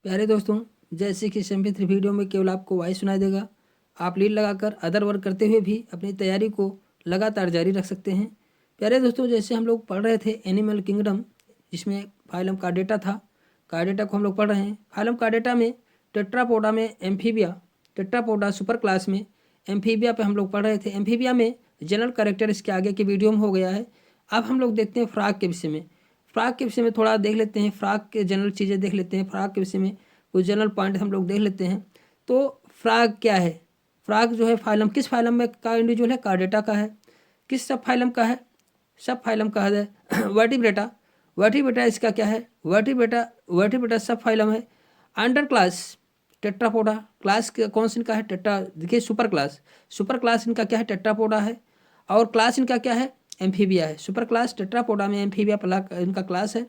प्यारे दोस्तों, जैसे कि SMP3 वीडियो में केवल आपको वॉइस सुनाई देगा, आप लीड लगाकर अदर वर्क करते हुए भी अपनी तैयारी को लगातार जारी रख सकते हैं। प्यारे दोस्तों, जैसे हम लोग पढ़ रहे थे एनिमल किंगडम, जिसमें फाइलम कार्डेटा था। कार्डेटा को हम लोग पढ़ रहे हैं। फाइलम कार्डेटा में टेट्रापोडा में एम्फीबिया, टेट्रापोडा सुपर क्लास में एम्फीबिया पे हम लोग पढ़ रहे थे। एम्फीबिया में जनरल कैरेक्टर इसके आगे के वीडियो में हो गया है। अब हम लोग देखते हैं फ्रॉग के विषय में। फ्रॉग के विषय में थोड़ा देख लेते हैं, फ्रॉग के जनरल चीज़ें देख लेते हैं। फ्रॉग के विषय में कुछ जनरल पॉइंट हम लोग देख लेते हैं। तो फ्रॉग क्या है? फ्रॉग जो है फाइलम, किस फाइलम में का इंडिविजुअल है? कार्डेटा का है। किस सब फाइलम का है? सब फाइलम का है। वर्टिब्रेटा, वर्टिब्रेटा इसका क्या है? वर्टिब्रेटा, वर्टिब्रेटा सब फाइलम है। अंडर क्लास टेट्रापोडा, क्लास कौन सा इनका है? टेट्रा। देखिए सुपर क्लास, सुपर क्लास इनका क्या है? टेट्रापोडा है। और क्लास इनका क्या है? एम्फीबिया है। सुपर क्लास टेट्रापोडा में एम्फीबिया इनका क्लास है।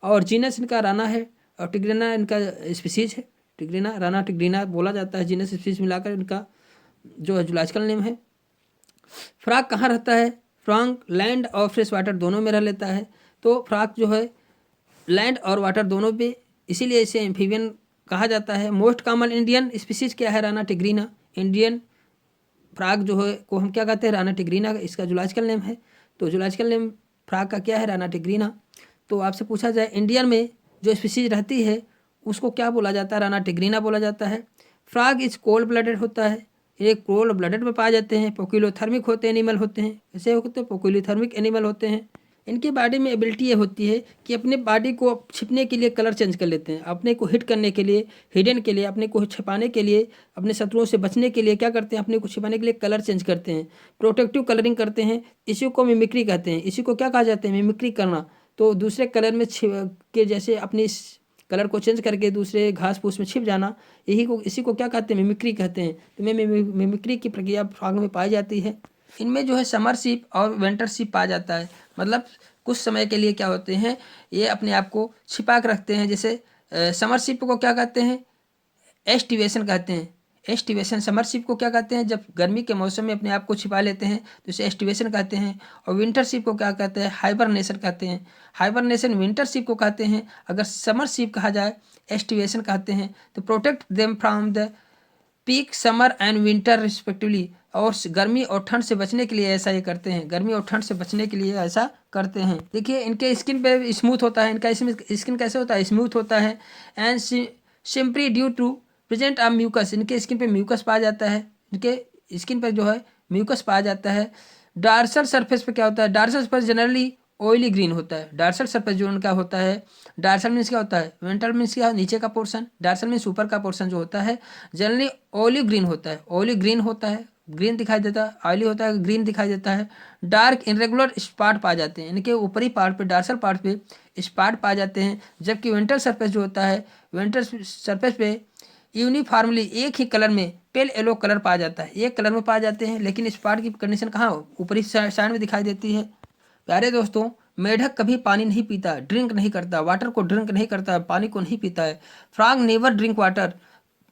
और जीनस इनका राना है। और टिग्रिना इनका स्पीसीज है। टिग्रिना, राना टिग्रिना बोला जाता है। जीनस स्पीसीज मिलाकर इनका जो है जूलॉजिकल नेम है। फ्रॉग कहाँ रहता है? फ्रॉग लैंड और फ्रेश वाटर दोनों में रह लेता है। तो फ्रॉग जो है लैंड और वाटर दोनों पे, इसीलिए इसे एम्फीबियन कहा जाता है। मोस्ट कॉमन इंडियन स्पीसीज क्या है? राना टिग्रीना। इंडियन फ्रॉग जो है को हम क्या कहते हैं? राना टिग्रीना, इसका जूलॉजिकल नेम है। तो जूलॉजिकल नेम फ्रॉग का क्या है? राना टिग्रीना। तो आपसे पूछा जाए इंडियन में जो स्पीसीज रहती है उसको क्या बोला जाता है? राना टिग्रीना बोला जाता है। फ्रॉग इज कोल्ड ब्लडेड होता है। ये कोल्ड ब्लडेड में पाए जाते हैं। पोकिलोथर्मिक होते एनिमल होते हैं। कैसे होते हैं? पोकिलोथर्मिक एनिमल होते हैं। इनके बॉडी में एबिलिटी ये होती है कि अपने बॉडी को छिपने के लिए कलर चेंज कर लेते हैं। अपने को हिट करने के लिए, हिडन के लिए, अपने को छिपाने के लिए, अपने शत्रुओं से बचने के लिए क्या करते हैं? अपने को छिपाने के लिए कलर चेंज करते हैं। प्रोटेक्टिव कलरिंग करते हैं। इसी को मिमिक्री कहते हैं। इसी को क्या कहा जाता है? मिमिक्री करना। तो दूसरे कलर में के जैसे अपनी कलर को चेंज करके दूसरे घास फूस में छिप जाना, इसी को क्या कहते हैं? मिमिक्री कहते हैं। तो मिमिक्री की प्रक्रिया फ्रॉग में पाई जाती है। इनमें जो है समर सीप और विंटर सीप पाया जाता है। मतलब कुछ समय के लिए क्या होते हैं, ये अपने आप को छिपा के रखते हैं। जैसे समर सीप को क्या कहते हैं? एस्टिवेशन कहते हैं। एस्टिवेशन, समर सीप को क्या कहते हैं? जब गर्मी के मौसम में अपने आप को छिपा लेते हैं तो इसे एस्टिवेशन कहते हैं। और विंटर सीप को क्या कहते हैं? हाइबरनेशन कहते हैं। हाइबरनेशन विंटर सीप को कहते हैं। अगर समर सीप कहा जाए, एस्टिवेशन कहते हैं। तो protect them from the peak summer and winter respectively. और गर्मी और ठंड से बचने के लिए ऐसा ये करते हैं। गर्मी और ठंड से बचने के लिए ऐसा करते हैं। देखिए इनके स्किन पे स्मूथ होता है। इनका स्किन कैसे होता है? स्मूथ होता है। And simply due to present of mucus, इनके स्किन पे म्यूकस पाया जाता है। इनके स्किन पर जो है म्यूकस पाया जाता है। डार्सल सरफेस पे क्या होता है? Dorsal surface generally oily green होता है। डार्सल सरफेस जो उनका होता है, डार्सल मीन्स क्या होता है? वेंट्रल मीन्स क्या? नीचे का पोर्शन। डार्सल मीन्स ऊपर का पोर्शन जो होता है जनरली ऑयली ग्रीन होता है। ऑयली ग्रीन होता है, ग्रीन दिखाई देता है। ऑयली होता है, ग्रीन दिखाई देता है। डार्क इनरेगुलर स्पॉट पाए जाते हैं। इनके ऊपरी पार्ट पे, डार्सल पार्ट पे स्पॉट पाए जाते हैं। जबकि वेंट्रल सरफेस जो होता है, वेंट्रल सरफेस पे यूनिफॉर्मली एक ही कलर में पेल येलो कलर पाया जाता है। एक कलर में पाए जाते हैं। लेकिन स्पॉट की कंडीशन कहाँ? ऊपरी साइड में दिखाई देती है। प्यारे दोस्तों, मेढक कभी पानी नहीं पीता, ड्रिंक नहीं करता, वाटर को ड्रिंक नहीं करता, पानी को नहीं पीता है। फ्रॉग नेवर ड्रिंक वाटर,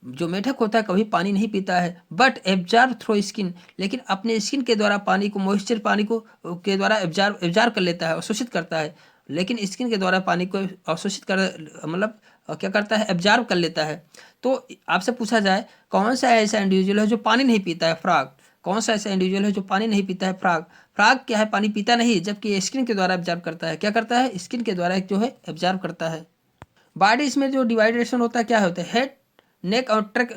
जो मेढक होता है कभी पानी नहीं पीता है। बट एब्जॉर्ब थ्रू स्किन, लेकिन अपने स्किन के द्वारा पानी को, मॉइस्चर पानी को के द्वारा एब्जॉर्ब कर लेता है, अवशोषित करता है। लेकिन स्किन के द्वारा पानी को अवशोषित कर, मतलब क्या करता है? एब्जॉर्ब कर लेता है। तो आपसे पूछा जाए कौन सा ऐसा इंडिविजुअल है जो पानी नहीं पीता है? फ्रॉग। कौन सा ऐसा इंडिविजुअल है जो पानी नहीं पीता है? फ्रॉग। फ्रॉग क्या है? पानी पीता नहीं, जबकि स्किन के द्वारा एब्जॉर्ब करता है। क्या करता है? स्किन के द्वारा जो है एब्जॉर्ब करता है। बॉडी इसमें जो डिवाइडेशन होता है क्या होता है? हेड, नेक और ट्रंक।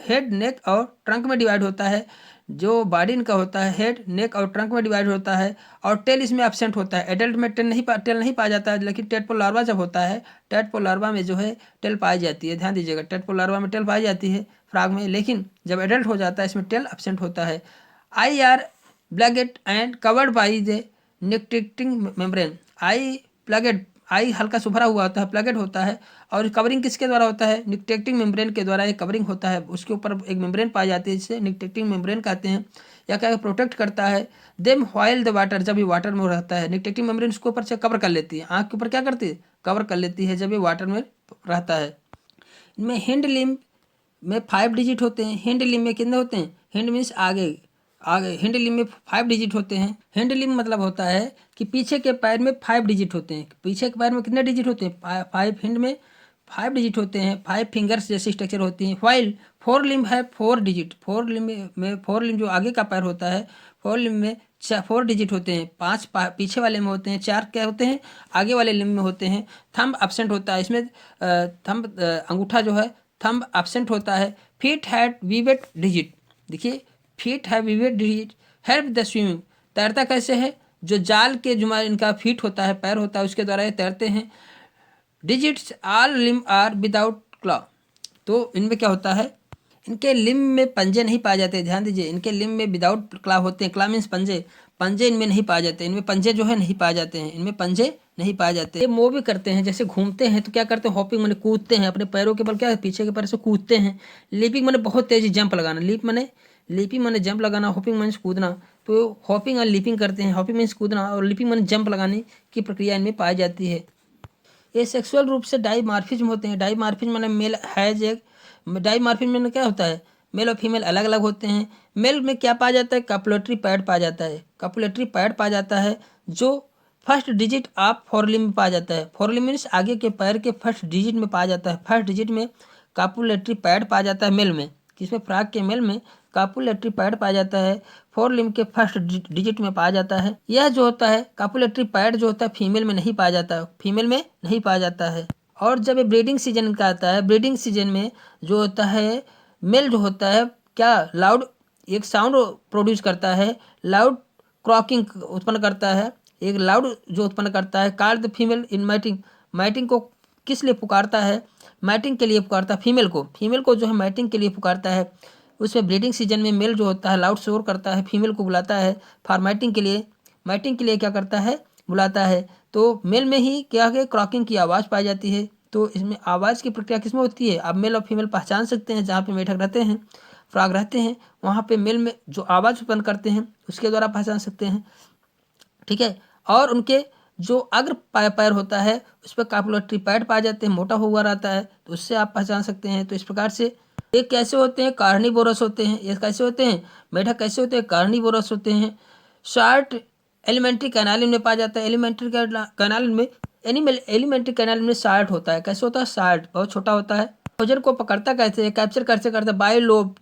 हेड, नेक और ट्रंक में डिवाइड होता है। जो बॉडी इनका होता है हेड, नेक और ट्रंक में डिवाइड होता है। और टेल इसमें एब्सेंट होता है। एडल्ट में टेल नहीं पाया जाता है। लेकिन टेडपोल लार्वा जब होता है, टेडपोल लार्वा में जो है टेल पाई जाती है। ध्यान दीजिएगा, टेडपोल लार्वा में टेल पाई जाती है फ्रॉग में। लेकिन जब एडल्ट हो जाता है इसमें टेल एब्सेंट होता है। Eye are bulged and covered by the nictitating membrane. Eye bulged, eye हल्का से भरा हुआ होता है, प्लगेट होता है। और कवरिंग किसके द्वारा होता है? निक्टेक्टिंग मेम्ब्रेन के द्वारा एक कवरिंग होता है। उसके ऊपर एक मेम्ब्रेन पाई जाती है जिसे निक्टेक्टिंग मेम्ब्रेन कहते हैं। या क्या प्रोटेक्ट करता है देम व्हाइल द वाटर, जब ये वाटर में रहता है। निक्टेक्टिंग मेम्ब्रेन उसके ऊपर से कवर कर लेती है। आँख के ऊपर क्या करती है? कवर कर लेती है जब ये वाटर में रहता है। इनमें हिंड लिम्ब में 5 डिजिट होते हैं। हिंड लिम्ब में कितने होते हैं? हिंड मीन्स आगे, आगे। हिंड लिम्ब में 5 डिजिट होते हैं। हिंड लिम्ब मतलब होता है कि पीछे के पैर में 5 डिजिट होते हैं। पीछे के पैर में कितने डिजिट होते हैं? 5। हिंड में 5 डिजिट होते हैं, 5 फिंगर्स जैसी स्ट्रक्चर होती हैं। वाइल 4 लिम्ब है 4 डिजिट, 4 लिम्ब में 4 लिम्ब जो आगे का पैर होता है 4 लिम्ब में 4 डिजिट होते हैं। 5 पीछे वाले में होते हैं, 4 क्या होते हैं आगे वाले लिम्ब में होते हैं। थंब एब्सेंट होता है इसमें, थंब अंगूठा जो है थंब एब्सेंट होता है। फीट हैड वीवेट डिजिट, देखिए फीट है वीवेट डिजिट। हेल्प द स्विमिंग, तैरता कैसे है, जो जाल के जुमा इनका फीट होता है पैर होता है उसके द्वारा ये तैरते हैं। Digits all limb are without claw, तो इनमें क्या होता है इनके लिम्ब में पंजे नहीं पाए जाते, ध्यान दीजिए इनके लिम्ब में विदाउट क्लॉ होते हैं। क्लॉ मीन्स पंजे, पंजे इनमें नहीं पाए जाते, इनमें पंजे जो है नहीं पाए जाते हैं, इनमें पंजे नहीं पाए जाते। ये मूव भी करते हैं, जैसे घूमते हैं तो क्या करते हैं हॉपिंग माने कूदते हैं, अपने पैरों के बल क्या पीछे के पैर से कूदते हैं। लीपिंग माने बहुत तेजी जंप लगाना, लीपिंग माने जंप लगाना, हॉपिंग मीन्स कूदना। तो हॉपिंग और लीपिंग करते हैं, हॉपिंग मीन्स कूदना और लीपिंग माने जंप लगाने की प्रक्रिया इनमें पाई जाती है। ये सेक्सुअल रूप से डाइमार्फिज्म होते हैं। डाइमार्फिज्म माने मेल हैज एक, डाइमार्फिज्म में क्या होता है मेल और फीमेल अलग अलग होते हैं। मेल में क्या पाया जाता है कपुलेटरी पैड पाया जाता है, कपुलेटरी पैड पाया जाता है जो फर्स्ट डिजिट ऑफ फोरलिम में पाया जाता है। फोरलिम मीन्स आगे के पैर के फर्स्ट डिजिट में पाया जाता है, फर्स्ट डिजिट में कपुलेटरी पैड पाया जाता है मेल में, किसमें फ्रॉग के मेल में कपुलेटरी पैड पाया जाता है, फोर लिम्ब के फर्स्ट डिजिट में पाया जाता है। यह जो होता है कपुलेटरी पैड जो होता है फीमेल में नहीं पाया जाता है, फीमेल में नहीं पाया जाता है। और जब ये ब्रीडिंग सीजन का आता है, ब्रीडिंग सीजन में जो होता है मेल जो होता है क्या लाउड एक साउंड प्रोड्यूस करता है, लाउड क्रॉकिंग उत्पन्न करता है, एक लाउड जो उत्पन्न करता है। Called the female in mating, mating को किस लिए पुकारता है, मैटिंग के लिए पुकारता है फीमेल को जो है मैटिंग के लिए पुकारता है। उसमें ब्रीडिंग सीजन में मेल जो होता है लाउड शोर करता है, फीमेल को बुलाता है फॉर मैटिंग के लिए, मैटिंग के लिए क्या करता है बुलाता है। तो मेल में ही क्या है क्रॉकिंग की आवाज़ पाई जाती है। तो इसमें आवाज़ की प्रक्रिया किसमें होती है, आप मेल और फीमेल पहचान सकते हैं, जहाँ पे मेढक रहते हैं फ्रॉग रहते हैं वहाँ पे मेल में जो आवाज़ उत्पन्न करते हैं उसके द्वारा पहचान सकते हैं, ठीक है। और उनके जो अग्र पैर होता है उस पर कपुलेटरी पैड पाए जाते हैं, मोटा हुआ रहता है, तो उससे आप पहचान सकते हैं। तो इस प्रकार से ये कैसे होते हैं कार्निवोरस होते हैं, ये कैसे होते हैं मेढक कैसे होते हैं कार्निवोरस होते हैं। शार्ट एलिमेंट्री कैनालिन में पाया जाता है, एलिमेंट्री कैनालिन में एलिमेंट्री कैनालिन में शार्ट होता है, कैसे होता है शार्ट बहुत छोटा होता है। भोजन को पकड़ता कैसे है, कैप्चर कैसे करता है बाय लोब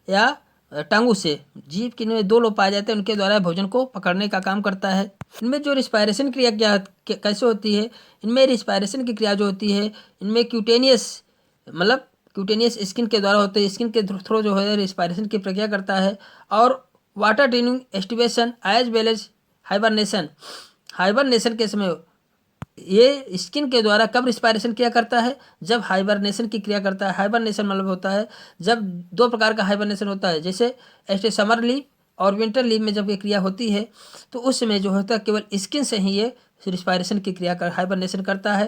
या टांगों से, जीभ के इनमें 2 लोब पाए जाते हैं उनके द्वारा भोजन को पकड़ने का काम करता है। इनमें जो रिस्पायरेशन क्रिया क्या कैसे होती है, इनमें रिस्पायरेशन की क्रिया जो होती है इनमें क्यूटेनियस मतलब क्यूटेनियस स्किन के द्वारा होते हैं, स्किन के थ्रू जो है रिस्पायरेशन की प्रक्रिया करता है। और water training aestivation as well as hibernation, hibernation के समय ये स्किन के द्वारा कब रिस्पायरेशन क्रिया करता है, जब हाइबरनेशन की क्रिया करता है। हाइबरनेशन मतलब होता है जब 2 प्रकार का हाइबरनेशन होता है, जैसे ऐसे समर लीव और विंटर लीव में जब ये क्रिया होती है तो उस समय जो होता है केवल स्किन से ही ये रिस्पायरेशन की क्रिया कर हाइबरनेशन करता है।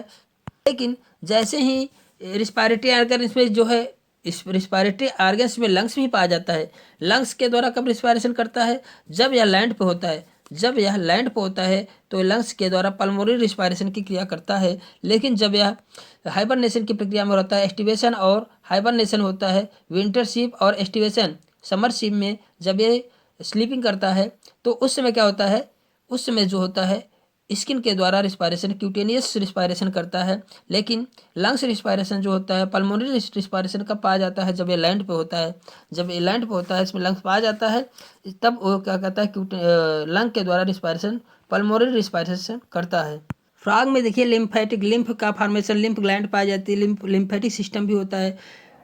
लेकिन जैसे ही रिस्पायरेटरी ऑर्गन इसमें जो है इस रिस्पायरेटरी ऑर्गन्स में लंग्स भी पाया जाता है, लंग्स के द्वारा कब रिस्पायरेशन करता है, जब यह लैंड पे होता है, जब यह लैंड पे होता है तो लंग्स के द्वारा पल्मोनरी रिस्पायरेशन की क्रिया करता है। लेकिन जब यह हाइबरनेशन की प्रक्रिया में होता है, एस्टिवेशन और हाइबरनेशन होता है, विंटर स्लीप और एस्टिवेशन समर स्लीप में जब ये स्लीपिंग करता है तो उस समय क्या होता है, उस समय जो होता है स्किन के द्वारा रिस्पायरेशन क्यूटेनियस रिस्पायरेशन करता है। लेकिन लंग्स रिस्पायरेशन जो होता है पल्मोनरी रिस्पायरेशन कब पाया जाता है, जब ये लैंड पे होता है, जब ये लैंड पे होता है इसमें लंग्स पाया जाता है तब वो क्या कहता है लंग के द्वारा रिस्पायरेशन पल्मोनरी रिस्पायरेशन करता है। फ्रॉग में देखिए लिम्फेटिक लिम्फ का फॉर्मेशन, लिम्फ ग्लैंड पाई जाती है, लिम्फेटिक सिस्टम भी होता है,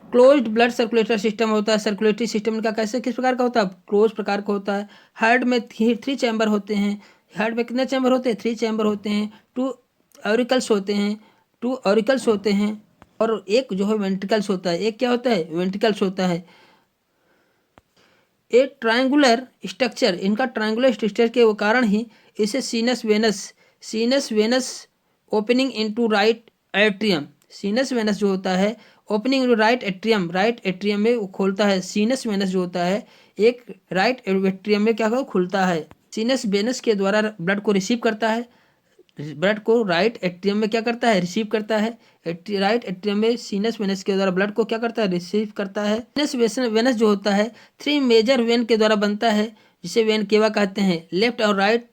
क्लोज्ड ब्लड सर्कुलेटरी सिस्टम होता है। सर्कुलेटरी सिस्टम का कैसे किस प्रकार का होता है, क्लोज प्रकार का होता है। हार्ट में 3 चैम्बर होते हैं, हार्ट में कितने चैम्बर होते हैं 3 चैम्बर होते हैं। 2 ऑरिकल्स होते हैं, 2 ऑरिकल्स होते हैं और एक जो है वेंट्रिकल्स होता है, एक क्या होता है वेंट्रिकल्स होता है। एक ट्रायंगुलर स्ट्रक्चर, इनका ट्रायंगुलर स्ट्रक्चर के कारण ही इसे sinus venosus opening into right atrium, sinus venosus जो होता है ओपनिंग इनटू राइट एट्रियम में वो खोलता है। सीनस वेनस जो होता है एक राइट एट्रियम में क्या खुलता है। सीनस वेनस के द्वारा ब्लड को रिसीव करता है, ब्लड को राइट एट्रियम में क्या करता है रिसीव करता है। राइट एट्रियम में सीनस वेनस के द्वारा ब्लड को क्या करता है रिसीव करता है। सीनस वेनस जो होता है 3 मेजर वेन के द्वारा बनता है जिसे वेन केवा कहते हैं, लेफ्ट और राइट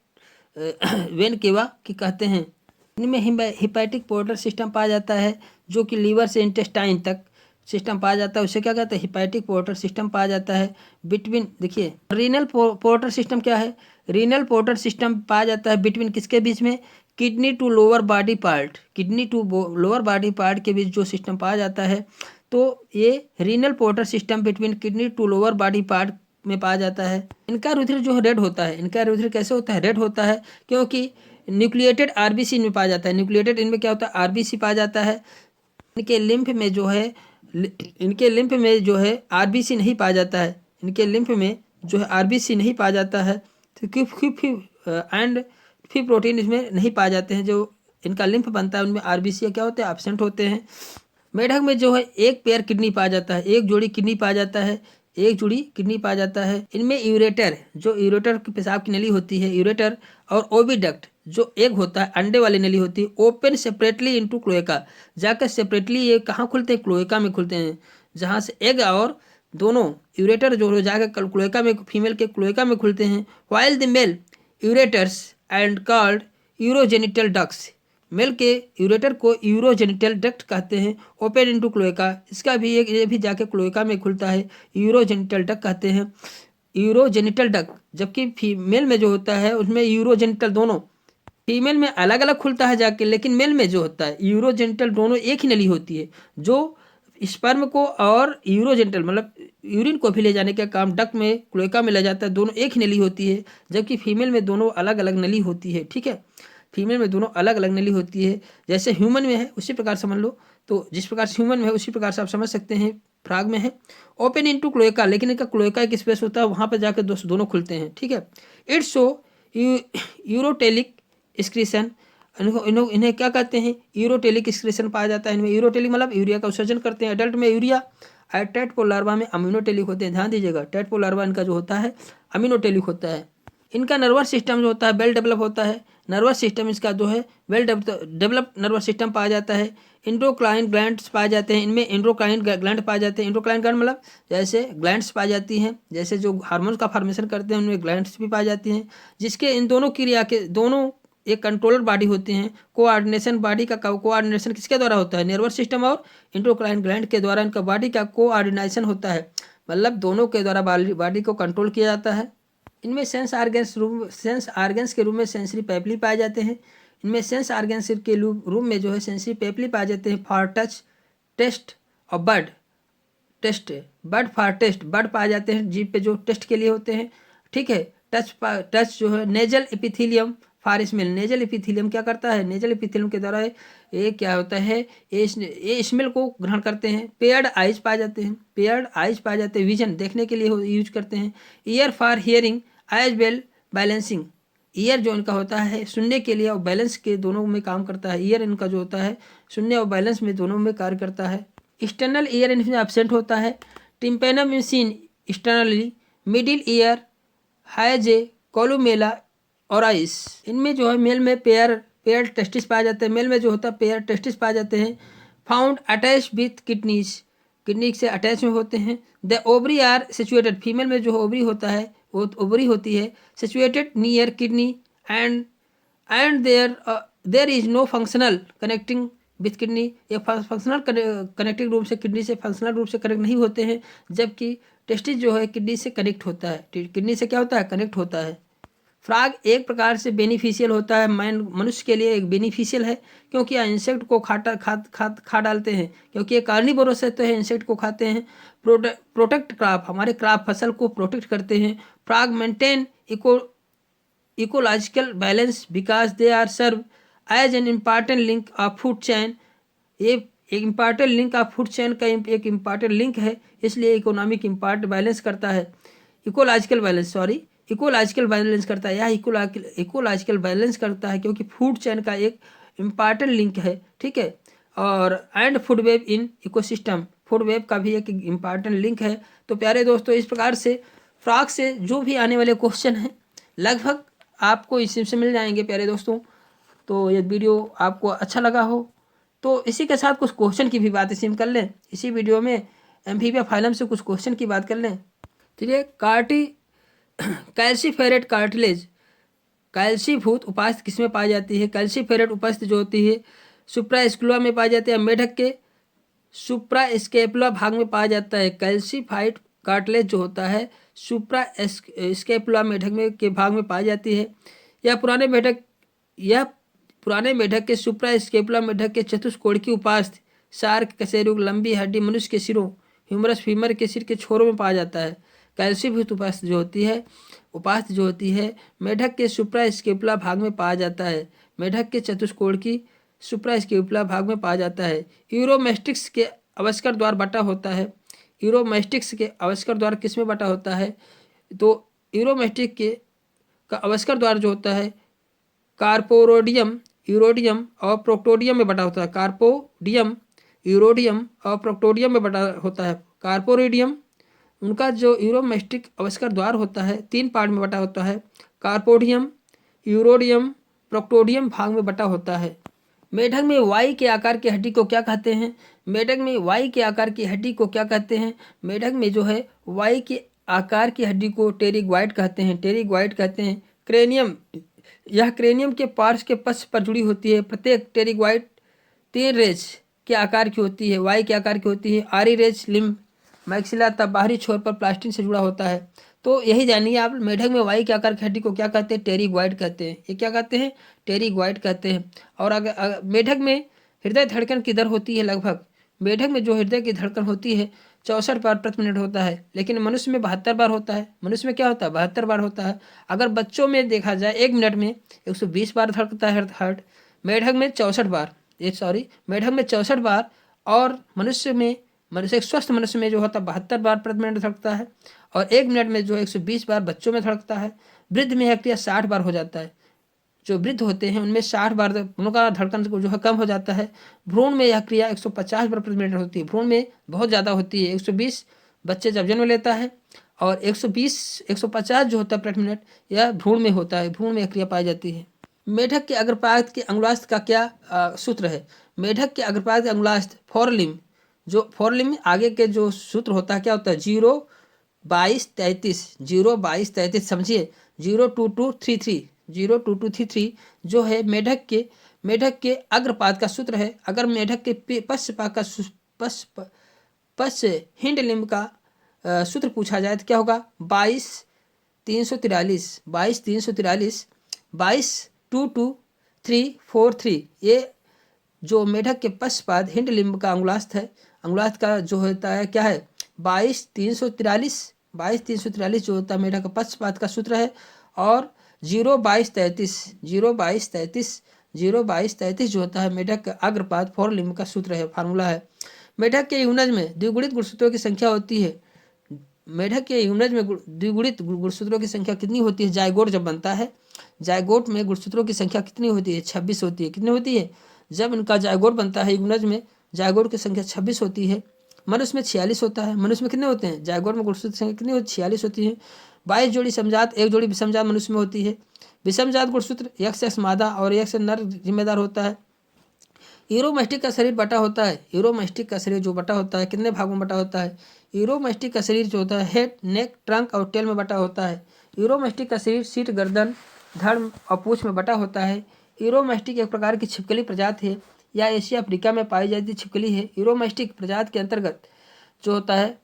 वेन केवा की कहते हैं। इनमें हिपैटिक पोर्टल सिस्टम पाया जाता है जो कि लीवर से इंटेस्टाइन तक सिस्टम पाया जाता है, उसे क्या कहते हैं, हिपैटिक पोर्टर सिस्टम पाया जाता है। बिटवीन देखिए रीनल पोर्टर सिस्टम क्या है, रीनल पोर्टर सिस्टम पाया जाता है बिटवीन किसके बीच में, kidney to lower body part, kidney to lower body part के बीच जो सिस्टम पाया जाता है, तो ये renal portal system between kidney to lower body part में पाया जाता है। इनका रुधिर जो है रेड होता है, इनका रुधिर कैसे होता है, रेड होता है, क्योंकि न्यूक्लिएटेड आरबीसी इनमें पाया जाता है। न्यूक्लिएटेड इनमें क्या होता है, आरबीसी पाया जाता है। इनके लिम्फ में जो है, इनके लिम्फ में जो है आरबीसी नहीं पाया जाता है, इनके लिम्फ में जो है आरबीसी नहीं पाया जाता है, तो एंड फी प्रोटीन इसमें नहीं पाए जाते हैं। जो इनका लिम्फ बनता है उनमें आरबीसी क्या होते हैं, एब्सेंट होते हैं। मेढक में जो है एक पेयर किडनी पाया जाता है, एक जोड़ी किडनी पाया जाता है, एक जोड़ी किडनी पाया जाता है। इनमें यूरेटर, जो यूरेटर की पेशाब की नली होती है, यूरेटर और ओविडक्ट जो एग होता है, अंडे वाली नली होती है, ओपन सेपरेटली इनटू क्लोएका, जाकर सेपरेटली ये कहाँ खुलते हैं, क्लोएका में खुलते हैं, जहाँ से एग और दोनों यूरेटर जो जाकर क्लोएका में, फीमेल के क्लोएका में खुलते हैं। While the male ureters and called urogenital ducts, male के यूरेटर को यूरोजेनिटल डक्ट कहते हैं। ओपन इनटू क्लोएका, इसका भी एक, ये भी जाके क्लोएका में खुलता है, यूरोजेनिटल डक्ट कहते हैं, यूरोजेनिटल डक्ट। जबकि फीमेल में जो होता है उसमें यूरोजेनिटल दोनों, फीमेल में अलग अलग खुलता है जाके, लेकिन मेल में जो होता है यूरोजेनिटल दोनों एक ही नली होती है, जो स्पर्म को और यूरोजेनिटल मतलब यूरिन को भी ले जाने का काम डक्ट में, क्लोएका में ले जाता है, दोनों एक ही नली होती है। जबकि फीमेल में दोनों अलग अलग नली होती है, ठीक है, फीमेल में दोनों अलग अलग नली होती है। जैसे ह्यूमन में है उसी प्रकार समझ लो, तो जिस प्रकार से ह्यूमन में है उसी प्रकार से आप समझ सकते हैं फ्रॉग में है। ओपन इनटू क्लोएका, लेकिन इनका क्लोएका एक स्पेस होता है, वहाँ पर जाकर दोनों खुलते हैं, ठीक है। इट्स सो यूरोटेलिक एक्सक्रीशन, इन्हें क्या कहते हैं, यूरोटेलिक एक्सक्रीशन पाया जाता है इनमें। यूरोटेलिक मतलब यूरिया का उत्सर्जन करते हैं। एडल्ट में यूरिया, टेटपोल लार्वा में अमीनोटेलिक होते हैं। ध्यान दीजिएगा, टेटपोल लार्वा इनका जो होता है अमीनोटेलिक होता है। इनका नर्वस सिस्टम जो होता है वेल डेवलप होता है, नर्वस सिस्टम इसका जो है वेल डेवलप नर्वस सिस्टम पाया जाता है। इंडोक्राइन ग्लैंड्स पाए जाते हैं इनमें, इंडोक्राइन ग्लैंड पाए जाते हैं। इंडोक्राइन ग्लैंड मतलब जैसे ग्लैंड्स पाई जाती हैं, जैसे जो हार्मोन्स का फॉर्मेशन करते हैं उनमें ग्लैंड्स भी पाई जाती हैं, जिसके इन दोनों क्रिया के दोनों एक कंट्रोलर बॉडी होते हैं। कोऑर्डिनेशन बॉडी का कोऑर्डिनेशन किसके द्वारा होता है, नर्वस सिस्टम और इंडोक्राइन ग्लैंड के द्वारा इनका बॉडी का कोऑर्डिनेशन होता है, मतलब दोनों के द्वारा बॉडी को कंट्रोल किया जाता है। इनमें सेंस आर्गन्स के रूम में सेंसरी पेपली पाए जाते हैं। इनमें सेंस आर्गन्स के रूम में जो है सेंसरी पेपली पाए जाते हैं फॉर टच, टेस्ट और bud taste, bud for taste, bud पाए जाते हैं जीभ पे जो टेस्ट के लिए होते हैं, ठीक है। टच जो है nasal epithelium for smell, nasal epithelium क्या करता है, नेजल एपिथेलियम के द्वारा ये क्या होता है, ये स्मेल को ग्रहण करते हैं। पेयर्ड आइज पाए जाते हैं, पेयर्ड आइज पाए जाते हैं, विजन देखने के लिए यूज करते हैं। Ear for hearing as well balancing, ear जो इनका होता है सुनने के लिए और बैलेंस के दोनों में काम करता है। ईयर इनका जो होता है सुनने और बैलेंस में दोनों में कार्य करता है। एक्सटर्नल ईयर इनमें एब्सेंट होता है। Tympanum is seen externally, middle ear has a columella और आइस। इनमें जो है मेल में पेयर टेस्टिस पाए जाते हैं, मेल में जो होता है पेयर टेस्टिस पाए जाते हैं। Found attach with kidneys, kidney से अटैच में होते हैं। The ovary are situated, female में जो ओवरी होता है वो ओवरी होती है, situated near kidney and there is no functional connecting with kidney, ये फंक्शनल कनेक्टिंग रूप से किडनी से फंक्शनल रूप से कनेक्ट नहीं होते हैं, जबकि टेस्टिस जो है किडनी से कनेक्ट होता है, किडनी से क्या होता है, कनेक्ट होता है। फ्रॉग एक प्रकार से बेनिफिशियल होता है, मनुष्य के लिए एक बेनिफिशियल है, क्योंकि इंसेक्ट को खा डालते हैं, क्योंकि ये कार्निवोरस है तो है इंसेक्ट को खाते हैं। प्रोटेक्ट क्रॉप, हमारे क्रॉप फसल को प्रोटेक्ट करते हैं। Frog maintain ecological balance because they are serve as an important link of food chain, ये एक important link of food chain का एक इम्पॉर्टेंट लिंक है, इसलिए इकोनॉमिक इम्पॉर्ट बैलेंस करता है, इकोलॉजिकल बैलेंस करता है, यह इकोलॉजिकल बैलेंस करता है क्योंकि फूड चैन का एक इम्पॉर्टेंट लिंक है, ठीक है। और and food web in ecosystem, food web का भी एक इम्पॉर्टेंट लिंक है। तो प्यारे दोस्तों, इस प्रकार से फ्रॉग से जो भी आने वाले क्वेश्चन हैं लगभग आपको इसी से मिल जाएंगे प्यारे दोस्तों। तो ये वीडियो आपको अच्छा लगा हो तो इसी के साथ कुछ क्वेश्चन की भी बात इसी में कर लें, इसी वीडियो में एम्फीबिया फाइलम से कुछ क्वेश्चन की बात कर लें। ठीक है, कैल्सीफेरेट कार्टिलेज, कैल्सीभूत उपास्थि किसमें पाई जाती है, कैल्सीफेरेट उपास्थि जो होती है सुप्रास्कुला में पाया जाता है। मेढक के सुप्रास्कैपुला भाग में पाया जाता है। कैल्सीफाइड कार्टिलेज जो होता है सुप्रास्कैपुला मेढक में के भाग में पाई जाती है। यह पुराने मेढक के सुप्रास्कैपुला मेढक के चतुष्कोण की उपास्थ शार्क कशेरुक लंबी हड्डी मनुष्य के सिरों ह्यूमरस फीमर के सिर के छोरों में पाया जाता है। कैल्सीभूत उपास्थ जो होती है मेढक के सुप्रास्कैपुला भाग में पाया जाता है। मेढक के चतुष्कोण की सुप्रास्कैपुला भाग में पाया जाता है। यूरोमेस्टिक्स के अवस्कर द्वार बटा होता है। यूरोमेस्टिक्स के अवस्कर द्वार किस में बटा होता है? तो यूरोमेस्टिक के का अवस्कर द्वार जो होता है कार्पोरोडियम, यूरोडियम और प्रोक्टोडियम में बटा होता है। कार्पोडियम, यूरोडियम और प्रोक्टोडियम में बटा होता है। कार्पोरेडियम उनका जो यूरोमेस्टिक अवस्कर द्वार होता है 3 पार्ट में बटा होता है। कार्पोडियम, यूरोडियम, प्रोक्टोडियम भाग में बटा होता है। मेढक में वाई के आकार की हड्डी को क्या कहते हैं? मेढक में वाई के आकार की हड्डी को क्या कहते हैं? मेढक में जो है वाई के आकार की हड्डी को टेरिग्वाइड कहते हैं। टेरिग्वाइड कहते हैं। क्रेनियम, यह क्रेनियम के पार्श्व के पश्च पर जुड़ी होती है। प्रत्येक टेरिग्वाइड 3 रेज के आकार की होती है। वाई के आकार की होती है। आरी रेज लिम्ब मैक्सिला तब बाहरी छोर पर प्लास्टिन से जुड़ा होता है। तो यही जानिए आप मेढक में वाई के आकार की हड्डी को क्या कहते हैं? टेरिग्वाइड कहते हैं। ये क्या कहते हैं? टेरिग्वाइड कहते हैं। और अगर मेढक में हृदय धड़कन की दर होती है लगभग, मेढक में जो हृदय की धड़कन होती है 64 बार प्रति मिनट होता है, लेकिन मनुष्य में 72 बार होता है। मनुष्य में क्या होता है? 72 बार होता है। अगर बच्चों में देखा जाए 1 मिनट में 120 बार धड़कता है हार्ट, मेढक में 64 बार, मेढक में 64 बार और एक स्वस्थ मनुष्य में जो होता है 72 बार प्रति मिनट धड़कता है और 1 मिनट में जो 120 बार बच्चों में धड़कता है। वृद्ध में यह क्रिया 60 बार हो जाता है। जो वृद्ध होते हैं उनमें 60 बार उनका धड़कन जो है कम हो जाता है। भ्रूण में यह क्रिया 150 बार प्रति मिनट होती है। भ्रूण में बहुत ज़्यादा होती है। 120 बच्चे जब जन्म लेता है और 150 जो होता है प्रति मिनट यह भ्रूण में होता है। भ्रूण में यह क्रिया पाई जाती है। मेढक के अग्रपाद के अंगुलास्थ का क्या सूत्र है? मेढक के अग्रपाद के अंगुलास्थ फोरलिम्ब, जो फोरलिम्ब आगे के जो सूत्र होता है क्या होता है? 0 22 33, 0 22 33 समझिए। 02233 जो है मेढक के अग्रपाद का सूत्र है। अगर मेढक के पश्च हिंड लिम्ब का सूत्र पूछा जाए तो क्या होगा? 22 343, 22 ये जो मेढक के पश्चपाद हिंड लिम्ब का अंगुलास्थ है, अंगुलास्थ का जो होता है क्या है? 22 343 जो होता है मेढक का पश्चपाद का सूत्र है। और 0 22 33 जो होता है मेढक का अग्रपाद फोरलिम्ब का सूत्र है, फार्मूला है। मेढक के यूनज में द्विगुणित गुणसूत्रों की संख्या होती है। मेढक के यूनज में द्विगुणित गुणसूत्रों की संख्या कितनी होती है? जायगोट जब बनता है, जायगोट में गुणसूत्रों की संख्या कितनी होती है? 26 होती है। कितनी होती है? जब इनका जायगोट बनता है यूनज में जायगोट की संख्या 26 होती है। मनुष्य में 46 होता है। मनुष्य में कितने होते हैं? जायगोट में गुणसूत्र संख्या कितनी होती है? 46 होती है। 22 जोड़ी समजात, 1 जोड़ी विषमजात मनुष्य में होती है। विषमजात गुणसूत्र X मादा और X नर जिम्मेदार होता है। यूरोमेस्टिक का शरीर बटा होता है। यूरोमेस्टिक का शरीर जो बटा होता है कितने भागों में बटा होता है? यूरोमेस्टिक का शरीर जो होता है हेड, नेक, ट्रंक और टेल में बटा होता है। यूरोमेस्टिक का शरीर सीट, गर्दन, धड़ और पूंछ में बटा होता है। यूरोमेस्टिक एक प्रकार की छिपकली प्रजाति है या एशिया अफ्रीका में पाई जाती छिपकली है। यूरोमेस्टिक प्रजाति के अंतर्गत जो होता है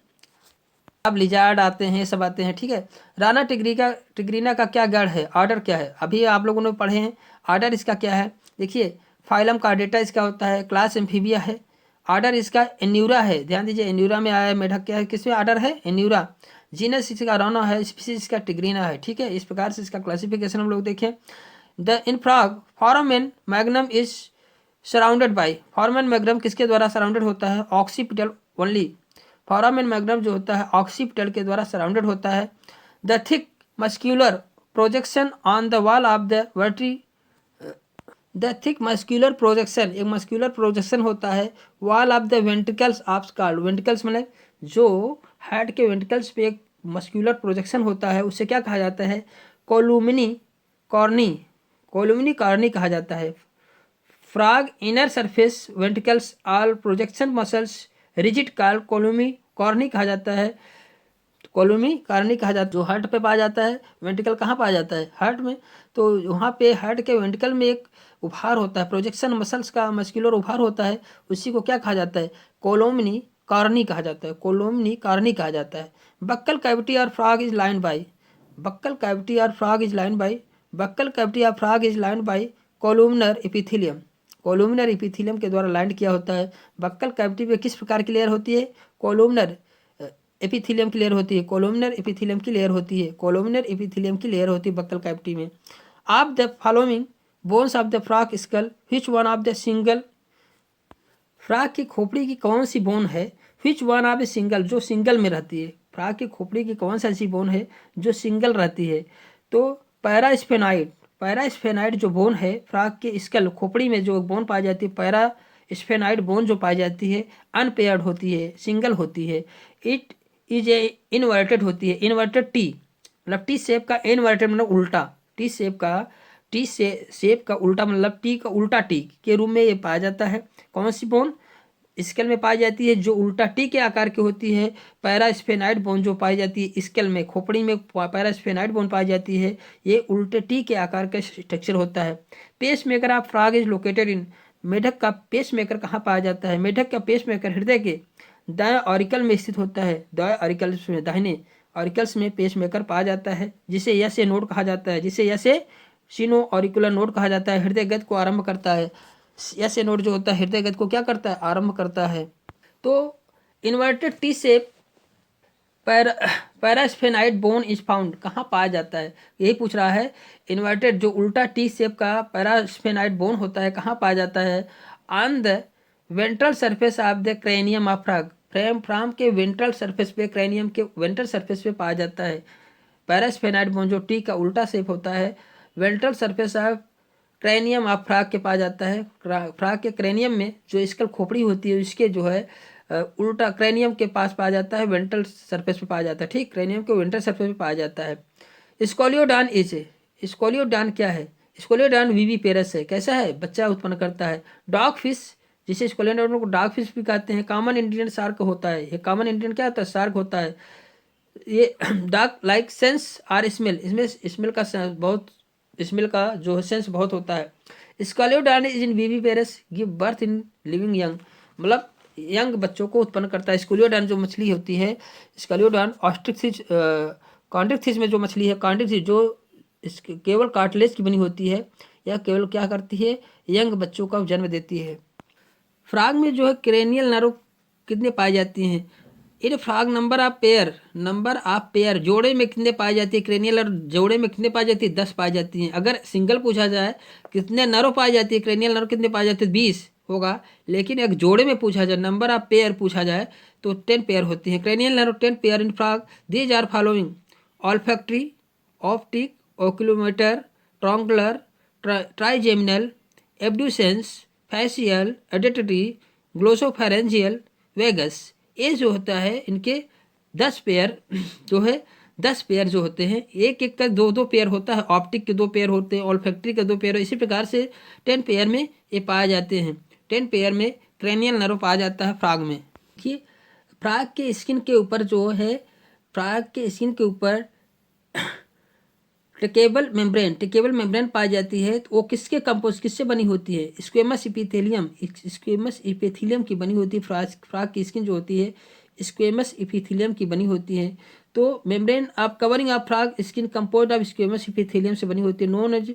अब लिजार्ड आते हैं, सब आते हैं, ठीक है। राना टिग्रीना का क्या गढ़ है? ऑर्डर क्या है? अभी आप लोगों ने पढ़े हैं। ऑर्डर इसका क्या है? देखिए, फाइलम कार्डेटा इसका होता है। क्लास एम्फीबिया है। ऑर्डर इसका एन्यूरा है। ध्यान दीजिए, एन्यूरा में आया है मेढक। क्या है? किसमें ऑर्डर है? एन्यूरा। जीनस इसका राना है। स्पीसीज इसका टिग्रीना है, ठीक है। इस प्रकार से इसका क्लासिफिकेशन हम लोग देखें। The in frog foramen magnum is surrounded by, foramen magnum किसके द्वारा सराउंडेड होता है? Occipital only. फोरामेन मैग्नम जो होता है ऑक्सीपिटल के द्वारा सराउंडेड होता है। The thick muscular projection on the wall of the वर्ट्री, द थिक मस्क्यूलर प्रोजेक्शन, एक मस्क्यूलर प्रोजेक्शन होता है wall of the ventricles of skull. Ventricles मैंने जो हेड के वेंट्रिकल्स पे एक मस्क्यूलर प्रोजेक्शन होता है उसे क्या कहा जाता है? कोलुमिनी कॉर्नी कहा जाता है। Frog inner surface ventricles all projection muscles rigid call कोलुमी कॉर्नी कहा जाता है। कोलोमी कारणी कहा जाता है, जो हार्ट पे पाया जाता है। वेंट्रिकल कहाँ पाया जाता है? हार्ट में। तो वहाँ पे हार्ट के वेंट्रिकल में एक उभार होता है, प्रोजेक्शन मसल्स का मस्कुलर उभार होता है, उसी को क्या कहा जाता है? कोलोमनी कारणी कहा जाता है, कोलोमनी कारणी कहा जाता है। बक्कल कैविटी और frog is lined by, buccal cavity और frog is lined by, buccal cavity और frog is lined by columnar epithelium, columnar epithelium के द्वारा लाइंड किया होता है। बक्कल कैविटी में किस प्रकार की लेयर होती है? कोलुमिनर एपिथेलियम की लेयर होती है, कोलुमिनर एपिथेलियम की लेयर होती है, कोलुमिनर एपिथेलियम की लेयर होती है बक्कल कैविटी में। Of the following bones of the frog skull which one of the single, frog की खोपड़ी की कौन सी बोन है? Which one of the single, जो सिंगल में रहती है। फ्रॉग की खोपड़ी की कौन सी ऐसी बोन है जो सिंगल रहती है? तो पैरास्फेनाइड, पैरास्फेनाइड जो बोन है फ्रॉग के स्कल खोपड़ी में जो बोन पाई जाती है, पैरास्फेनाइड बोन जो पाई जाती है, अनपेयर्ड होती है, सिंगल होती है। इट इज ए इन्वर्टेड होती है, इन्वर्टेड टी, मतलब टी शेप का, इन्वर्टेड मतलब उल्टा, टी शेप का, टी शेप का उल्टा मतलब टी का उल्टा टी के रूप में ये पाया जाता है। कौन सी बोन स्केल में पाई जाती है? जो उल्टा टी के आकार की होती है। पैरास्फेनाइड बोन जो पाई जाती है स्केल में, खोपड़ी में पैरास्फेनाइड बोन पाई जाती है, ये उल्टे टी के आकार का स्ट्रक्चर होता है। Pacemaker of frog is located in, मेढक का पेस मेकर कहाँ पाया जाता है? मेढक का पेस मेकर हृदय के दाएं ऑरिकल में स्थित होता है, दाएं ऑरिकल्स में, दाहिने ऑरिकल्स में पेस मेकर पाया जाता है, जिसे यस ए नोड कहा जाता है, जिसे यस ए सिनो ऑरिकुलर नोड कहा जाता है। हृदय गति को आरंभ करता है, यस ए नोड जो होता है हृदय गति को क्या करता है? आरंभ करता है। तो inverted T shape parasphenoid bone is found कहाँ पाया जाता है? यही पूछ रहा है। इन्वर्टेड जो उल्टा टी शेप का पैरास्फेनाइड बोन होता है कहाँ पाया जाता है? On the ventral surface of the cranium of frog, frog के वेंट्रल सरफेस पे, क्रेनियम के वेंट्रल सरफेस पे पाया जाता है। पैरास्फेनाइड बोन जो टी का उल्टा शेप होता है, ventral surface of cranium of frog के पाया जाता है। फ्रॉग के क्रेनियम में जो स्कल खोपड़ी होती है उसके जो है उल्टा क्रेनियम के पास पाया जाता है, वेंट्रल सरफेस पे पाया जाता है। ठीक, क्रेनियम के वेंट्रल सरफेस पे पाया जाता है। स्कोलियोडान इज, स्कोलियोडान क्या है? स्कोलियोडान वीवी पेरस है, कैसा है? बच्चा उत्पन्न करता है। डॉग फिश, जिसे स्कोलियोडान को डॉग फिश भी कहते हैं। कॉमन इंडियन शार्क होता है, ये कॉमन इंडियन क्या होता है? शार्क होता है। ये dog like sense are smell, इसमें स्मेल का बहुत, स्मेल का जो सेंस बहुत होता है। Scoliodon is in viviparous give birth in living young, मतलब यंग बच्चों को उत्पन्न करता है। स्कोलियोडान जो मछली होती है, स्कोलियोडान ऑस्ट्रिक्सिस, कॉन्ड्रिक्सिस में जो मछली है, कॉन्ड्रिक्सिस जो केवल कार्टिलेज की बनी होती है, यह केवल क्या करती है? यंग बच्चों का जन्म देती है। फ्रॉग में जो है क्रेनियल नर्व कितने पाई जाती हैं? इन frog number of pair, number of pair जोड़े में कितने पाई जाती है? क्रेनियल नर्व जोड़े में कितने पाई जाती है? 10 पाई जाती हैं। अगर सिंगल पूछा जाए कितने नर्व पाई जाती है, क्रेनियल नर्व कितने पाई जाते हैं? 20 होगा। लेकिन एक जोड़े में पूछा जाए, नंबर ऑफ पेयर पूछा जाए, तो 10 पेयर होती हैं। Cranial nerve 10 pair in frog. These are following olfactory, optic, oculomotor, trochlear, trigeminal, abducens, facial, auditory, glossopharyngeal, vagus. ये जो होता है इनके 10 पेयर जो है, 10 पेयर जो होते हैं, एक एक का 2-2 पेयर होता है। ऑप्टिक के 2 पेयर होते हैं, ऑल्फैक्टरी के 2 पेयर, इसी प्रकार से 10 पेयर में ये पाए जाते हैं। 10 पेयर में क्रेनियल नर्व पाया जाता है फ्रॉग में। कि फ्रॉग के स्किन के ऊपर जो है, फ्रॉग के स्किन के ऊपर टिकेबल मेम्ब्रेन पाई जाती है। तो वो किसके कंपोज, किससे बनी होती है? स्क्वेमस इपिथेलियम, स्क्वेमस इपिथेलियम की बनी होती है। फ्रॉग की स्किन जो होती है स्क्वेमस इपिथेलियम की बनी होती है। तो membrane of covering of frog skin composed of squamous epithelium से बनी होती है, नोन एज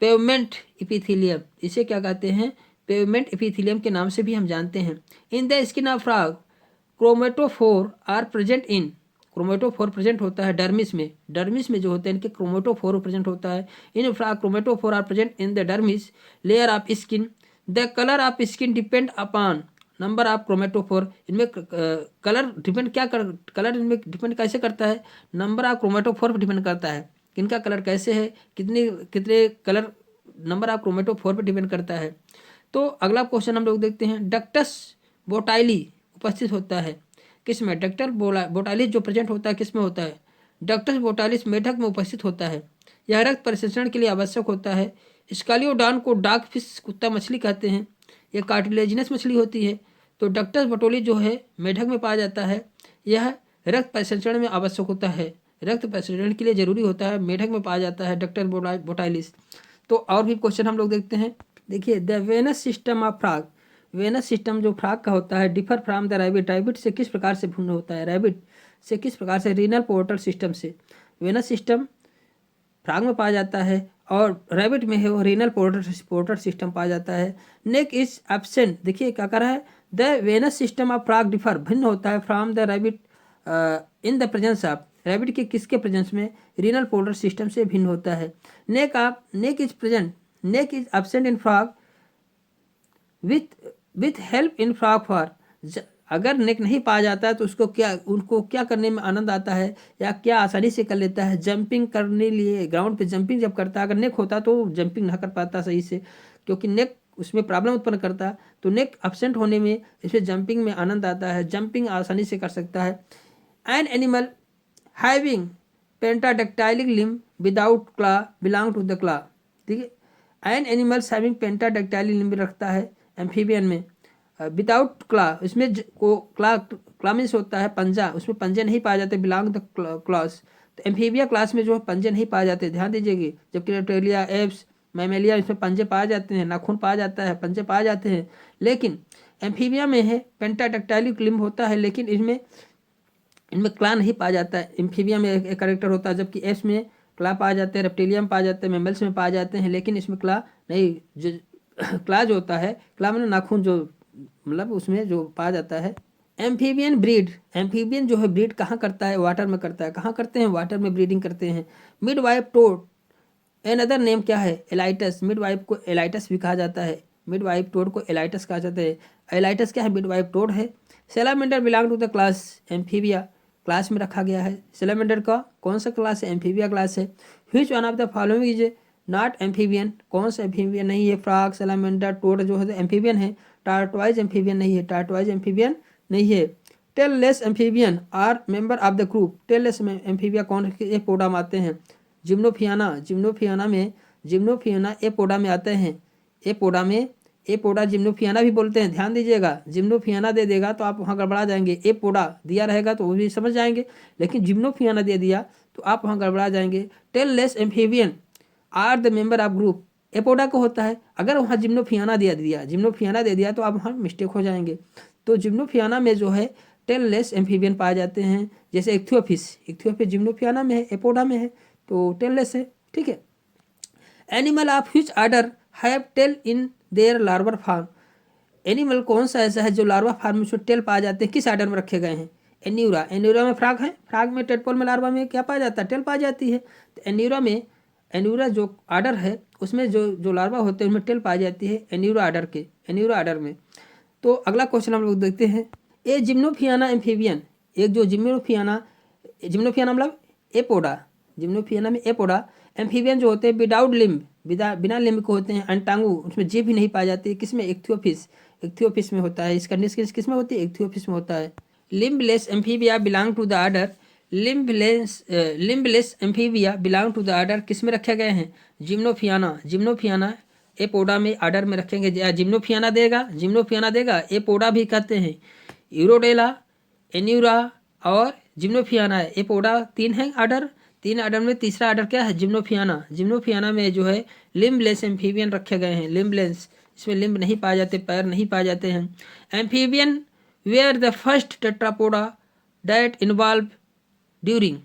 पेवमेंट इपिथेलियम। इसे क्या कहते हैं? पेवमेंट इपिथेलियम के नाम से भी हम जानते हैं। In the skin of frog chromatophore are present in, chromatophore present होता है डर्मिस में, डर्मिस में जो होते हैं इनके क्रोमेटोफोर प्रेजेंट होता है। In frog chromatophore are present in the dermis layer of skin. The colour of skin depend upon number of chromatophore. इनमें कलर डिपेंड क्या कर, कलर इनमें डिपेंड कैसे करता है? नंबर ऑफ क्रोमेटोफोर पर डिपेंड करता है। इनका कलर कैसे है, कितने कितने कलर नंबर ऑफ क्रोमेटोफोर पर डिपेंड करता है। तो अगला क्वेश्चन हम लोग देखते हैं। डक्टस बोटाइली उपस्थित होता है किस में? डक्टस बोटालिस जो प्रेजेंट होता है किस में होता है? डक्टस बोटालिस मेढक में उपस्थित होता है। यह रक्त परिसंचरण के लिए आवश्यक होता है। स्कालियोडान को डॉग फिश, कुत्ता मछली कहते हैं। यह कार्टिलेजिनस मछली होती है। तो डक्टस बोटालिस जो है मेढक में पाया जाता है। यह रक्त परिसंचरण में आवश्यक होता है, रक्त परिसंचरण के लिए जरूरी होता है, मेढक में पाया जाता है डक्टर बोटाइलिस। तो और भी क्वेश्चन हम लोग देखते हैं। देखिए, the venous system of frog, venous system जो फ्रॉग का होता है differ from the rabbit, rabbit से किस प्रकार से भिन्न होता है, रैबिट से किस प्रकार से, रीनल पोर्टल सिस्टम से। वेनस सिस्टम फ्रॉग में पाया जाता है और रैबिट में है वो रीनल पोर्टल सिस्टम पाया जाता है। नेक इज एब्सेंट, देखिए क्या कर रहा है, the venous system of frog differ, भिन्न होता है from the rabbit in the presence of, rabbit के किसके प्रेजेंस में, रीनल पोर्टल सिस्टम से भिन्न होता है। Neck is present, neck is absent in frog with help in frog for, अगर नेक नहीं पाया जाता है तो उनको क्या करने में आनंद आता है या क्या आसानी से कर लेता है, जंपिंग करने लिए, ग्राउंड पे जंपिंग जब करता है, अगर नेक होता तो जंपिंग ना कर पाता सही से, क्योंकि नेक उसमें प्रॉब्लम उत्पन्न करता है। तो नेक एब्सेंट होने में इसमें जंपिंग में आनंद आता है, जंपिंग आसानी से कर सकता है। An animal having pentadactylic limb without claw belong to the claw, ठीक है। An animals having pentadactylic limb रखता है एम्फीबियन में, विदाउट क्ला, इसमें क्ला मीन्स होता है पंजा, उसमें पंजे नहीं पाए जाते, बिलोंग द क्लास। तो एम्फीबिया क्लास में जो है पंजे नहीं पाए जाते, ध्यान दीजिएगा। जबकि रेप्टिलिया, एप्स, मैमेलिया, इसमें पंजे पाए जाते हैं, नाखून पाया जाता है, पंजे पाए जाते हैं। लेकिन एम्फीबिया में है पेंटाडक्टाइलिक लिम्ब होता है, लेकिन इनमें क्ला नहीं पाया जाता है। एम्फीबिया में एक करेक्टर होता है, जबकि एप्स में क्ला पाए जाते हैं, रेप्टिलिया में पाए जाते हैं, मैमल्स में पाए जाते हैं, लेकिन इसमें क्ला नहीं। जो क्ला जो होता है, क्ला में नाखून जो मतलब उसमें जो पाया जाता है। एम्फीबियन ब्रीड, एम्फीबियन जो है ब्रीड कहाँ करता है, वाटर में करता है। कहाँ करते हैं, वाटर में ब्रीडिंग करते हैं। Midwife toad, an other name क्या है, एलाइटस, मिड वाइफ को एलाइटस भी कहा जाता है, मिड वाइफ टोड को एलाइटस कहा जाता है। एलाइटस क्या है, मिड वाइफ टोड है। Salamander belong to the class Amphibia, class में रखा गया है। सेलामेंडर का कौन सा क्लास है, एम्फीबिया क्लास है। Which one of the following is not amphibian, कौन सा एम्फीबियन नहीं है, फ्रॉग, सेलामेंडर, टोड जो है एम्फीबियन है। टार्टवाइज एम्फीबियन नहीं है, टार्टवाइज एम्फीबियन नहीं है। Tell less amphibian are member of the group, tailless amphibia कौन के पोडा में आते हैं, जिम्नोफियाना, जिम्नोफियाना एपोडा में आते हैं। एपोडा में, एपोडा जिम्नोफियाना भी बोलते हैं, ध्यान दीजिएगा। जिम्नोफियाना दे देगा तो आप वहाँ गड़बड़ा जाएंगे, एपोडा दिया रहेगा तो वो भी समझ जाएंगे, लेकिन जिम्नोफियाना दे दिया तो आप वहाँ गड़बड़ा जाएंगे। Tail less amphibian are the member of group, Apoda को होता है, अगर वहाँ जिम्नोफियाना दे दिया तो आप वहाँ मिस्टेक हो जाएंगे। तो जिम्नोफियाना में जो है टेल लेस एम्फीबियन पाए जाते हैं, जैसे इक्थियोफिस जिम्नोफियाना में है, एपोडा में है, तो टेल लेस है, ठीक है। Animal of which order have tail in their larval form, animal कौन सा ऐसा है जो लार्वा फॉर्म में टेल पाए जाते हैं, किस ऑर्डर में रखे गए हैं, एन्यूरा, एन्यूरा में फ्रॉग है, फ्रॉग में टेडपोल में लार्वा में क्या पाया जाता है, टेल पाई जाती है। तो एन्यूरा जो ऑर्डर है उसमें जो लार्वा होते हैं उनमें टेल पाई जाती है, एन्यूरा ऑर्डर में। तो अगला क्वेश्चन हम लोग देखते हैं। ए जिम्नोफियाना एम्फीबियन, एक जो जिम्नोफियाना मतलब एपोडा, जिम्नोफियाना में एपोडा, एम्फीबियन जो होते हैं विदाउट लिम्ब, बिना लिम्ब को होते हैं, अनटांगू, उसमें जेब भी नहीं पाई जाती, किसमें, इक्थियोफिस में होता है। इसका निष्कर्ष किस में होती है, इक्थियोफिस में होता है। Limbless amphibia belong to the order, limbless amphibia belong to the order किस में रखे गए हैं, जिम्नोफियाना एपोडा में ऑर्डर में रखेंगे। जिम्नोफियाना देगा, एपोडा भी कहते हैं, यूरोडेला, एन्यूरा और जिम्नोफियाना, एपोडा तीन ऑर्डर में तीसरा ऑर्डर क्या है, जिम्नोफियाना में जो है लिम्बलेस एम्फीबियन रखे गए हैं, लिम्बलेस, इसमें लिम्ब नहीं पाए जाते, पैर नहीं पाए जाते हैं। Amphibian were the first tetrapoda that involve during,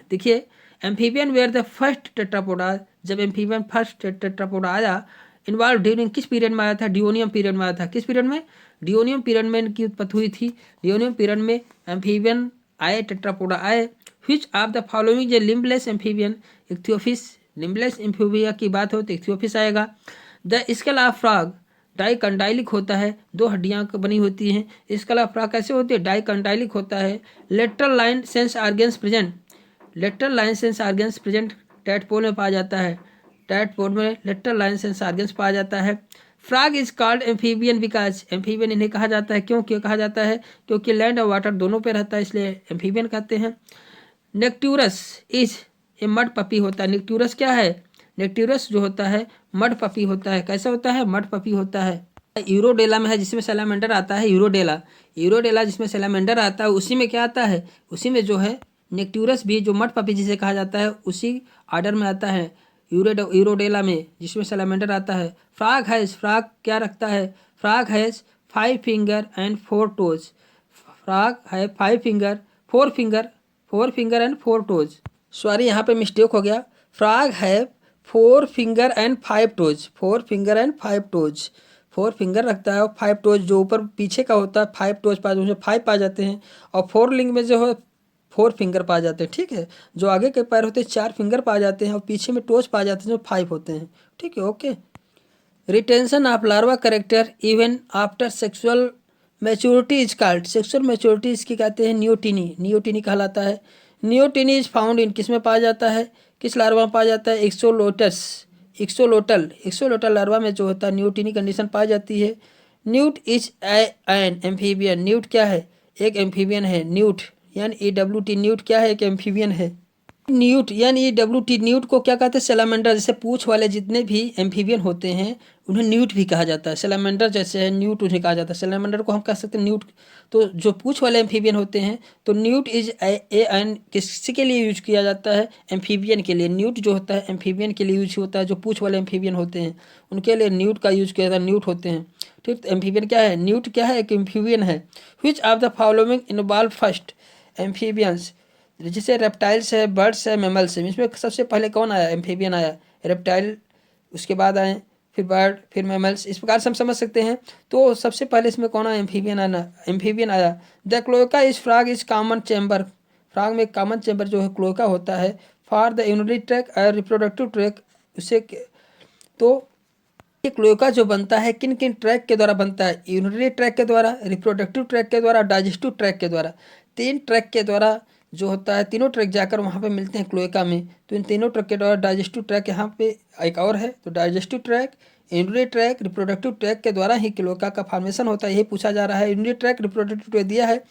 देखिए amphibian were the first tetrapoda, जब एम्फीबियन फर्स्ट टेट्रापोडा आया, इन्वॉल्व ड्यूरिंग किस पीरियड में आया था, डियोनियम पीरियड में आया था। किस पीरियड में, डियोनियम पीरियड में इनकी उत्पत्ति हुई थी। डियोनियम पीरियड में एम्फीबियन आए, टेट्रापोडा आए। व्हिच ऑफ द फॉलोइंग जो limbless amphibian, Ichthyophis, limbless amphibia की बात हो तो इक्थियोफिस आएगा। द स्केल ऑफ फ्रॉग डाइकंडाइलिक होता है, दो हड्डियां बनी होती हैं। स्केल ऑफ फ्रॉग कैसे होती है, डाइकंडाइलिक होता है। Lateral line sense organs present, lateral line sense organs present tadpole में पाया जाता है, टैडपोल में लेटरल लाइन सेंस ऑर्गन्स पाया जाता है। Frog is called amphibian because, amphibian इन्हें कहा जाता है, क्यों कहा जाता है, क्योंकि लैंड और वाटर दोनों पे रहता है, इसलिए एम्फीबियन कहते हैं। नेक्ट्यूरस इज ए मड पपी होता है, नेक्ट्यूरस क्या है, नेक्ट्यूरस जो होता है मड पपी होता है। कैसा होता है, मड पपी होता है। यूरोडेला में है जिसमें सैलामेंडर आता है। यूरोडेला जिसमें सैलामेंडर आता है उसी में क्या आता है, उसी में जो है नेक्ट्यूरस भी, जो मड पपी जिसे कहा जाता है, उसी आर्डर में आता है यूरोडेला में जिसमें सैलामेंडर आता है। फ्रॉग क्या रखता है, frog has 5 finger and 4 toes. Frog है 5 finger, 4 finger and 4 toes. Sorry यहाँ पे मिस्टेक हो गया। फ्रॉग है 4 finger and 5 toes. 4 finger and 5 toes. 4 finger रखता है और 5 टोज, जो ऊपर पीछे का होता है 5 टोज पा, उसमें 5 पा जाते हैं, और 4 लिंग में जो है 4 फिंगर पा जाते हैं। ठीक है, जो आगे के पैर होते हैं 4 फिंगर पा जाते हैं और पीछे में टोज पा जाते हैं जो 5 होते हैं। ठीक है, okay. Retention of larva character even after sexual maturity is called. Sexual maturity इसकी कहते हैं नियोटिनी कहलाता है। नियोटिनी इज फाउंड इन, किस में पाया जाता है, किस लार्वा में पाया जाता है, इक्सोलोटल लार्वा में जो होता है नियोटिनी कंडीशन पाई जाती है। Newt is an amphibian. Newt क्या है, एक एम्फीबियन है। न्यूट NEWT, न्यूट क्या है, एक एम्फीबियन है। न्यूट NEWT, न्यूट को क्या कहते हैं, सैलामेंडर। जैसे पूंछ वाले जितने भी एम्फीबियन होते हैं उन्हें न्यूट भी कहा जाता है। सैलामेंडर जैसे है, न्यूट उन्हें कहा जाता है। सैलामेंडर को हम कह सकते हैं न्यूट। तो जो पूंछ वाले एम्फीबियन होते हैं तो न्यूट इज एन किसके लिए यूज किया जाता है, एम्फीबियन के लिए। न्यूट जो होता है एम्फीबियन के लिए यूज होता है। जो पूंछ वाले एम्फीबियन होते हैं उनके लिए न्यूट का यूज किया जाता है, न्यूट होते हैं। ठीक, तो एम्फीबियन क्या है, न्यूट क्या है, एक एम्फीबियन है। Which of the following involve first amphibians. जैसे रेप्टाइल्स है, बर्ड्स है, मैमल्स है, इसमें सबसे पहले कौन आया, एम्फीबियन आया। रेप्टाइल, उसके बाद आए फिर बर्ड, फिर मैमल्स, इस प्रकार से हम समझ सकते हैं। तो सबसे पहले इसमें कौन आया, एम्फीबियन आया। The cloaca is frog is common chamber. Frog में कॉमन चैम्बर जो है क्लोएका होता है। फॉर द यूरिनरी ट्रैक और रिप्रोडक्टिव ट्रैक, उसे तो ये क्लोएका जो बनता है किन किन ट्रैक के द्वारा बनता है, यूरिनरी ट्रैक के द्वारा, रिप्रोडक्टिव ट्रैक के द्वारा, डाइजेस्टिव ट्रैक के द्वारा। 3 ट्रैक के द्वारा जो होता है, तीनों ट्रैक जाकर वहाँ पे मिलते हैं क्लोएका में। तो इन तीनों ट्रैक के द्वारा डाइजेस्टिव ट्रैक यहाँ पे एक और है। तो digestive track, urinary track, reproductive tract के द्वारा ही क्लोएका का फॉर्मेशन होता है। यही पूछा जा रहा है। यूरिनरी ट्रैक, रिप्रोडक्टिव ट्रैक दिया है,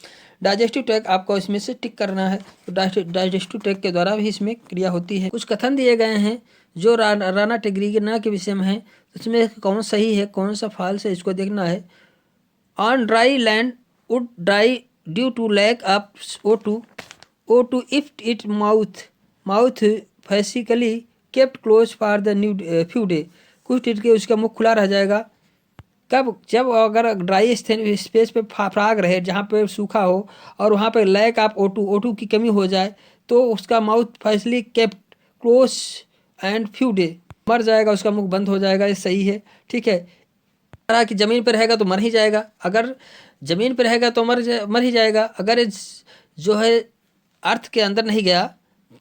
डाइजेस्टिव ट्रैक आपको इसमें से टिक करना है। तो डाइजेस्टिव ट्रैक के द्वारा भी इसमें क्रिया होती है। कुछ कथन दिए गए हैं जो राणा टेग्रीना के विषय में है। उसमें कौन सही है, कौन सा फॉल्स है, इसको देखना है। On dry land would dry due to lack of O2 if it mouth physically kept close for the few day. कुछ दिन के उसका मुख खुला रह जाएगा। कब, जब अगर ड्राई स्पेस पे फ्रॉग रहे, जहाँ पे सूखा हो और वहाँ पे लैक ऑफ O2 की कमी हो जाए, तो उसका माउथ फैसली kept close and few day, मर जाएगा, उसका मुख बंद हो जाएगा। ये सही है। ठीक है, रहा कि ज़मीन पर रहेगा तो मर ही जाएगा। अगर ज़मीन पर रहेगा तो मर ही जाएगा। अगर जो है अर्थ के अंदर नहीं गया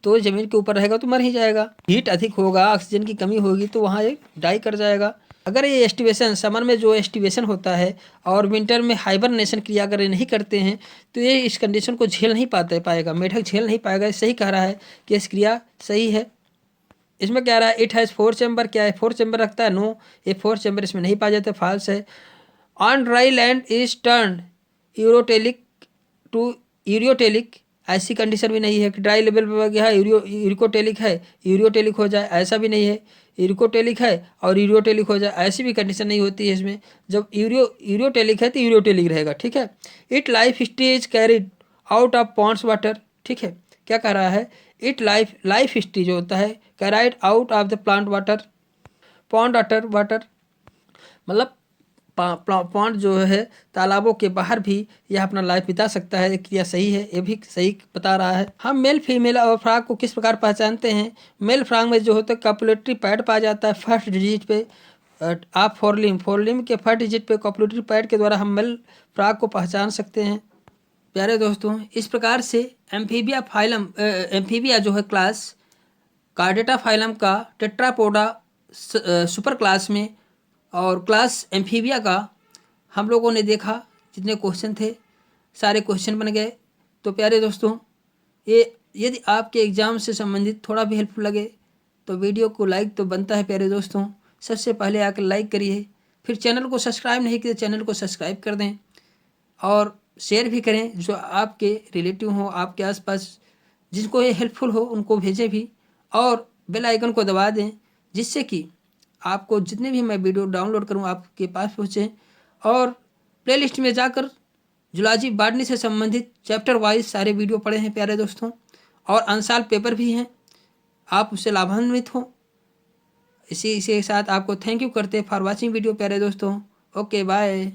तो ज़मीन के ऊपर रहेगा तो मर ही जाएगा। हीट अधिक होगा, ऑक्सीजन की कमी होगी तो वहाँ ये डाई कर जाएगा। अगर ये एस्टिवेशन, समर में जो एस्टिवेशन होता है और विंटर में हाइबरनेशन क्रिया अगर ये नहीं करते हैं तो ये इस कंडीशन को झेल नहीं पाएगा, मेढक झेल नहीं पाएगा। ये सही कह रहा है कि इस क्रिया सही है। इसमें क्या रहा है, इट हैज़ 4 चैम्बर, क्या है 4 चैम्बर रखता है, नो, ये 4 चैम्बर इसमें नहीं पाया जाता, फॉल्स है। On dry land is turn uricotelic to ureotelic, ऐसी कंडीशन भी नहीं है कि ड्राई लेवल पर गया है यूरिकोटेलिक है, यूरियोटेलिक हो जाए, ऐसा भी नहीं है। यूरिकोटेलिक है और यूरियोटेलिक हो जाए, ऐसी भी कंडीशन नहीं होती है इसमें। जब यूरियोटेलिक है तो यूरियोटेलिक रहेगा। ठीक है। It life history is carried out of ponds water. ठीक है, क्या कह रहा है, इट लाइफ हिस्ट्री जो होता है carried out of the plant water, pond water मतलब पॉन्ड जो है तालाबों के बाहर भी यह अपना लाइफ बिता सकता है। क्रिया सही है, ये भी सही बता रहा है। हम मेल फीमेल और फ्रॉग को किस प्रकार पहचानते हैं। मेल फ्रॉग में जो होता है कॉपुलेटरी पैड पाया जाता है फर्स्ट डिजिट पे। आप फोरलिम के फर्स्ट डिजिट पे कॉपुलेटरी पैड के द्वारा हम मेल फ्रॉग को पहचान सकते हैं। प्यारे दोस्तों, इस प्रकार से एम्फीबिया जो है क्लास कार्डेटा फाइलम का टेट्रापोडा सुपर क्लास में और क्लास एम्फीबिया का हम लोगों ने देखा। जितने क्वेश्चन थे सारे क्वेश्चन बन गए। तो प्यारे दोस्तों, ये यदि आपके एग्ज़ाम से संबंधित थोड़ा भी हेल्पफुल लगे तो वीडियो को लाइक तो बनता है। प्यारे दोस्तों, सबसे पहले आकर लाइक करिए, फिर चैनल को सब्सक्राइब नहीं किया चैनल को सब्सक्राइब कर दें और शेयर भी करें। जो आपके रिलेटिव हो, आपके आसपास जिनको ये हेल्पफुल हो उनको भेजें भी, और बेल आइकन को दबा दें जिससे कि आपको जितने भी मैं वीडियो डाउनलोड करूँ आपके पास पहुँचे। और प्लेलिस्ट में जाकर जूलॉजी बॉटनी से संबंधित चैप्टर वाइज सारे वीडियो पढ़े हैं प्यारे दोस्तों, और अनसॉल्व पेपर भी हैं, आप उससे लाभान्वित हो। इसी के साथ आपको थैंक यू करते फॉर वॉचिंग वीडियो प्यारे दोस्तों। Okay bye.